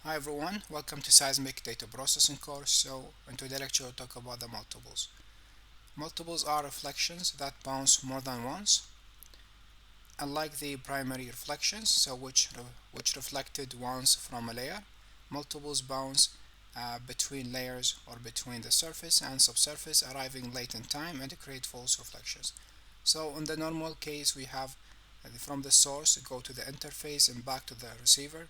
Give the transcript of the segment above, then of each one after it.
Hi everyone, welcome to Seismic Data Processing course. So in today's lecture we'll talk about the multiples. Multiples are reflections that bounce more than once. Unlike the primary reflections, which reflected once from a layer, multiples bounce between layers or between the surface and subsurface, arriving late in time and create false reflections. So in the normal case we have from the source go to the interface and back to the receiver.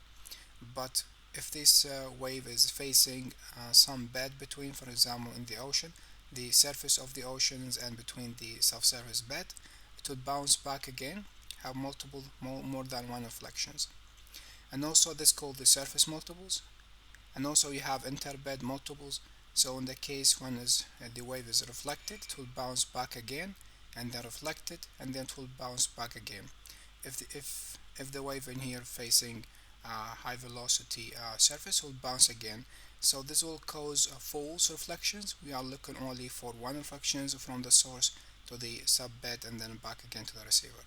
But if this wave is facing some bed between, for example in the ocean, the surface of the oceans and between the subsurface bed, it would bounce back again, have multiple more than one reflections. And also this called the surface multiples. And also you have interbed multiples. So in the case when the wave is reflected, it will bounce back again and then reflected and then it will bounce back again. If the wave in here facing high velocity surface will bounce again. So this will cause false reflections. We are looking only for one reflections from the source to the subbed and then back again to the receiver.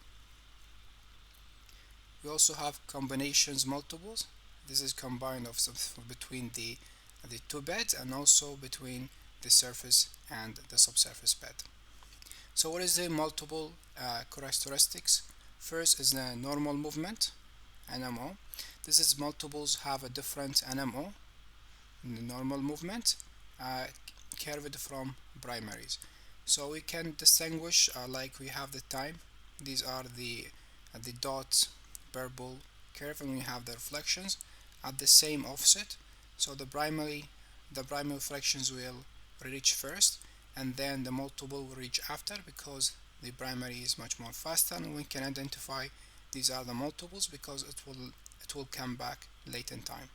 We also have combinations multiples. This is combined of between the two beds and also between the surface and the subsurface bed. So what is the multiple characteristics? First is the normal movement, NMO. This is multiples have a different NMO, normal movement, curved from primaries. So we can distinguish like we have the time. These are the dots, purple curve, and we have the reflections at the same offset. So the primary reflections will reach first, and then the multiple will reach after because the primary is much more faster, and we can identify these are the multiples because it will come back late in time.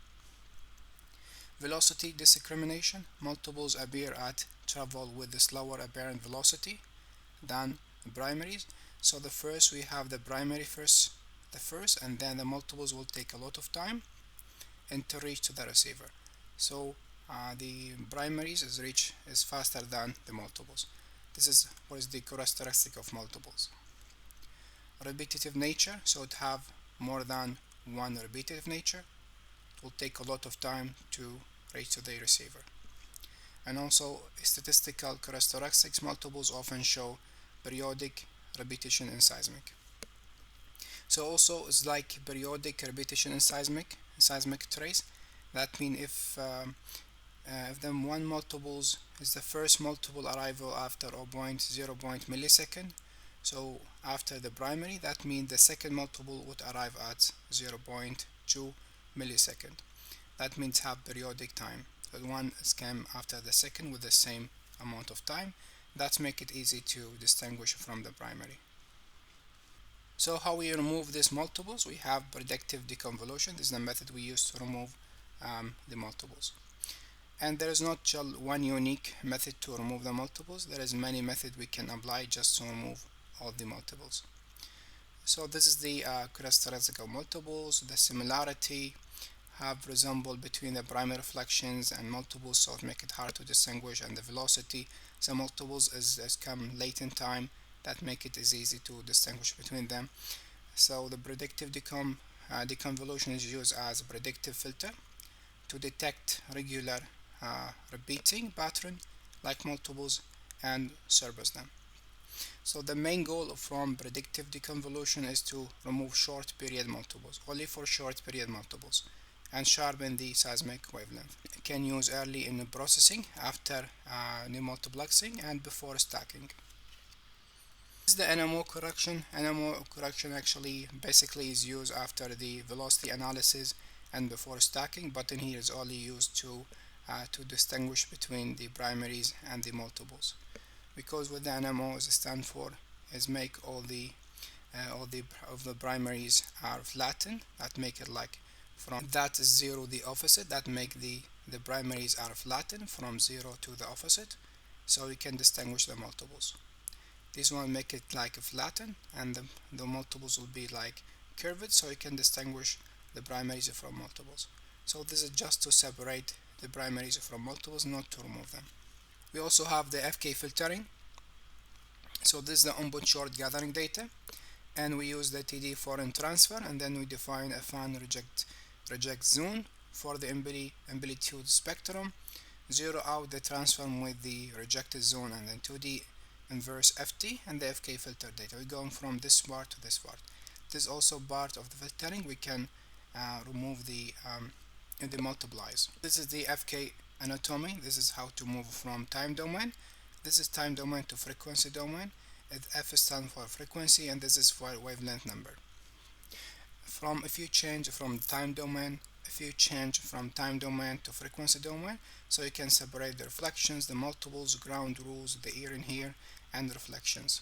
Velocity discrimination. Multiples appear at travel with a slower apparent velocity than the primaries. So the first we have the primary first, and then the multiples will take a lot of time and to reach to the receiver. So the primaries is faster than the multiples. This is what is the characteristic of multiples. Repetitive nature. So it have more than one repetitive nature. It will take a lot of time to reach to the receiver. And also statistical characteristics. Multiples often show periodic repetition in seismic. So also it's like periodic repetition in seismic trace. That means if the one multiples is the first multiple arrival after 0.0 millisecond, so after the primary, that means the second multiple would arrive at 0.2 millisecond. That means have periodic time. The one came after the second with the same amount of time. That make it easy to distinguish from the primary. So how we remove these multiples? We have predictive deconvolution. This is the method we use to remove the multiples. And there is not just one unique method to remove the multiples. There is many methods we can apply just to remove all the multiples. So this is the characteristical multiples. The similarity have resembled between the primary reflections and multiples, so it make it hard to distinguish. And the velocity, the multiples is come late in time. That make it is easy to distinguish between them. So the predictive deconvolution is used as a predictive filter to detect regular repeating pattern like multiples and surpass them. So the main goal from predictive deconvolution is to remove short period multiples, only for short period multiples, and sharpen the seismic wavelength. It can use early in the processing, after new multiplexing, and before stacking. This is the NMO correction. NMO correction actually basically is used after the velocity analysis and before stacking, but in here is only used to distinguish between the primaries and the multiples, because what the NMO stand for is make all the primaries are flattened. That make it like from that is 0 the opposite, that make the primaries are flattened from 0 to the opposite, so we can distinguish the multiples. This one make it like a flatten, and the multiples will be like curved, so you can distinguish the primaries from multiples. So this is just to separate the primaries from multiples, not to remove them. We also have the FK filtering. So this is the input short gathering data, and we use the TD foreign transfer, and then we define a fan reject zone for the amplitude spectrum, zero out the transform with the rejected zone, and then 2D inverse FT and the FK filter data. We're going from this part to this part. This is also part of the filtering. We can remove the multiplies. This is the FK anatomy. This is how to move from time domain. This is time domain to frequency domain. F stands for frequency, and this is for wavelength number. If you change from time domain to frequency domain, so you can separate the reflections, the multiples, ground rules, the here and here, and reflections.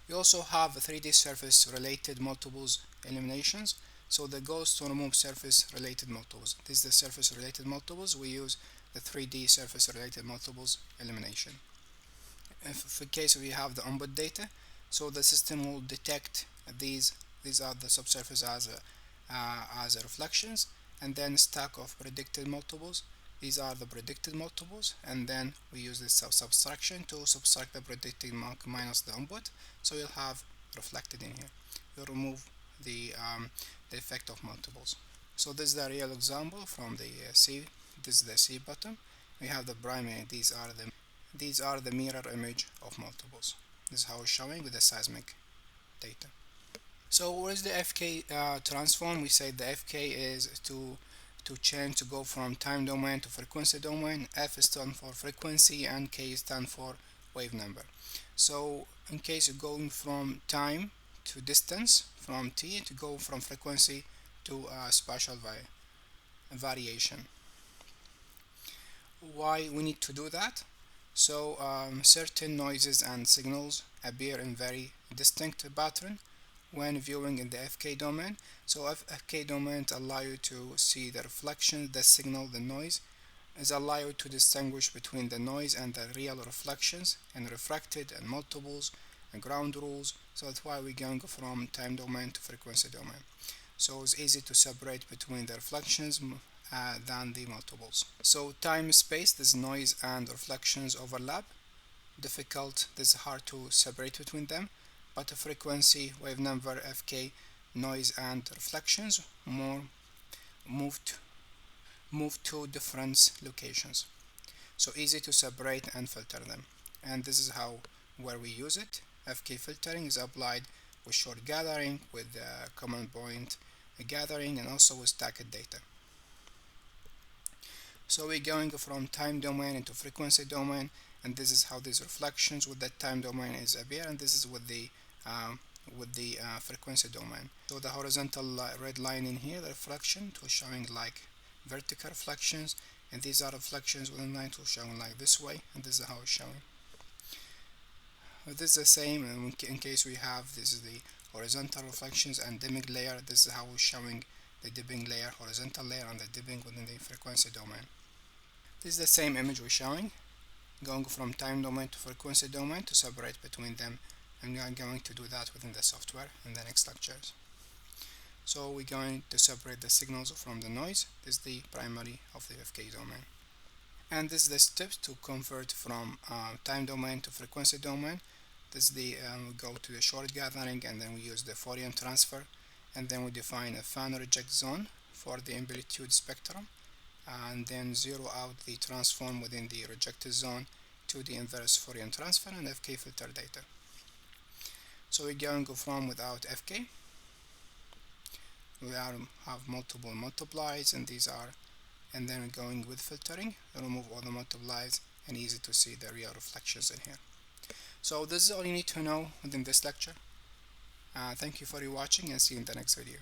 We also have 3D surface related multiples eliminations. So the goal is to remove surface related multiples. This is the surface related multiples. We use the 3D surface related multiples elimination. If in case we have the input data, so the system will detect these are the subsurface as reflections, and then stack of predicted multiples. These are the predicted multiples, and then we use this subtraction to subtract the predicted minus the input, so you'll have reflected in here. We'll remove the effect of multiples. So this is the real example from the C. This is the C bottom. We have the primary. These are the mirror image of multiples. This is how it's showing with the seismic data. So what is the FK transform? We say the FK is to change, to go from time domain to frequency domain. F stands for frequency and K stands for wave number. So in case you're going from time to distance, from T to go from frequency to spatial variation. Why we need to do that? So certain noises and signals appear in very distinct pattern when viewing in the FK domain. So FK domain allow you to see the reflection, the signal, the noise is allow you to distinguish between the noise and the real reflections and refracted and multiples and ground rules. So that's why we're going from time domain to frequency domain. So it's easy to separate between the reflections than the multiples. So time space, this noise and reflections overlap. Difficult, this is hard to separate between them. But the frequency, wave number, FK, noise and reflections move to different locations. So easy to separate and filter them. And this is where we use it. FK filtering is applied with short gathering, with common point gathering, and also with stacked data. So we're going from time domain into frequency domain, and this is how these reflections with that time domain is appear, and this is with the frequency domain. So the horizontal red line in here, the reflection, it was showing like vertical reflections, and these are reflections within the line, it was showing like this way, and this is how it's showing. This is the same in case we have, this is the horizontal reflections and dimming layer. This is how we're showing the dipping layer, horizontal layer, and the dipping within the frequency domain. This is the same image we're showing, going from time domain to frequency domain to separate between them, and we are going to do that within the software in the next lectures. So we're going to separate the signals from the noise. This is the primary of the FK domain. And this is the steps to convert from time domain to frequency domain. This is the we go to the short gathering, and then we use the Fourier transfer, and then we define a fan reject zone for the amplitude spectrum, and then zero out the transform within the rejected zone to the inverse Fourier transfer and FK filter data. So we're going to go from without FK. We have multiple multiplies, and these are, and then we're going with filtering, remove all the multiplies, and easy to see the real reflections in here. So this is all you need to know within this lecture. Thank you for watching, and see you in the next video.